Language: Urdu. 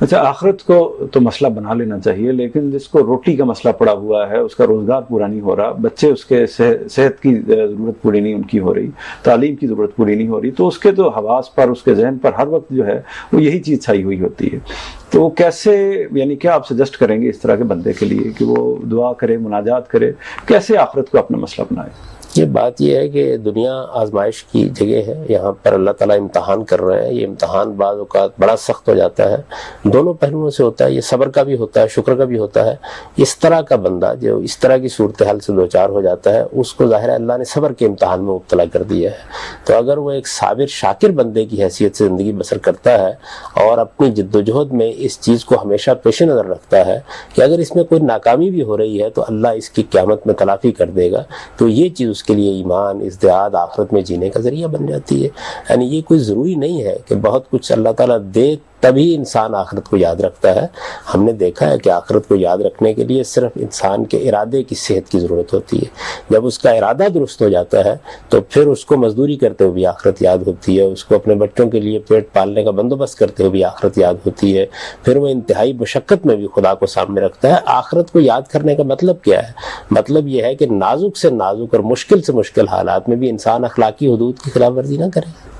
اچھا، آخرت کو تو مسئلہ بنا لینا چاہیے، لیکن جس کو روٹی کا مسئلہ پڑا ہوا ہے، اس کا روزگار پورا نہیں ہو رہا، بچے اس کے صحت کی ضرورت پوری نہیں ان کی ہو رہی، تعلیم کی ضرورت پوری نہیں ہو رہی، تو اس کے تو حواس پر، اس کے ذہن پر ہر وقت جو ہے وہ یہی چیز چھائی ہوئی ہوتی ہے. تو وہ کیسے، یعنی کیا آپ سجیسٹ کریں گے اس طرح کے بندے کے لیے کہ وہ دعا کرے، مناجات کرے، کیسے آخرت کو اپنا مسئلہ بنائے؟ یہ بات یہ ہے کہ دنیا آزمائش کی جگہ ہے، یہاں پر اللہ تعالیٰ امتحان کر رہے ہیں. یہ امتحان بعض اوقات بڑا سخت ہو جاتا ہے، دونوں پہلوؤں سے ہوتا ہے، یہ صبر کا بھی ہوتا ہے، شکر کا بھی ہوتا ہے. اس طرح کا بندہ جو اس طرح کی صورتحال سے دوچار ہو جاتا ہے، اس کو ظاہر ہے اللہ نے صبر کے امتحان میں مبتلا کر دیا ہے. تو اگر وہ ایک صابر شاکر بندے کی حیثیت سے زندگی بسر کرتا ہے اور اپنی جد و جہد میں اس چیز کو ہمیشہ پیش نظر رکھتا ہے کہ اگر اس میں کوئی ناکامی بھی ہو رہی ہے تو اللہ اس کی قیامت میں تلافی کر دے گا، تو یہ چیز اس کے لیے ایمان، ازدیاد، آخرت میں جینے کا ذریعہ بن جاتی ہے. یعنی یہ کوئی ضروری نہیں ہے کہ بہت کچھ اللہ تعالیٰ دے تبھی انسان آخرت کو یاد رکھتا ہے. ہم نے دیکھا ہے کہ آخرت کو یاد رکھنے کے لیے صرف انسان کے ارادے کی صحت کی ضرورت ہوتی ہے. جب اس کا ارادہ درست ہو جاتا ہے تو پھر اس کو مزدوری کرتے ہوئے بھی آخرت یاد ہوتی ہے، اس کو اپنے بچوں کے لیے پیٹ پالنے کا بندوبست کرتے ہوئے بھی آخرت یاد ہوتی ہے، پھر وہ انتہائی مشقت میں بھی خدا کو سامنے رکھتا ہے. آخرت کو یاد کرنے کا مطلب کیا ہے؟ مطلب یہ ہے کہ نازک سے نازک اور مشکل سے مشکل حالات میں بھی انسان اخلاقی حدود کی خلاف ورزی نہ کرے.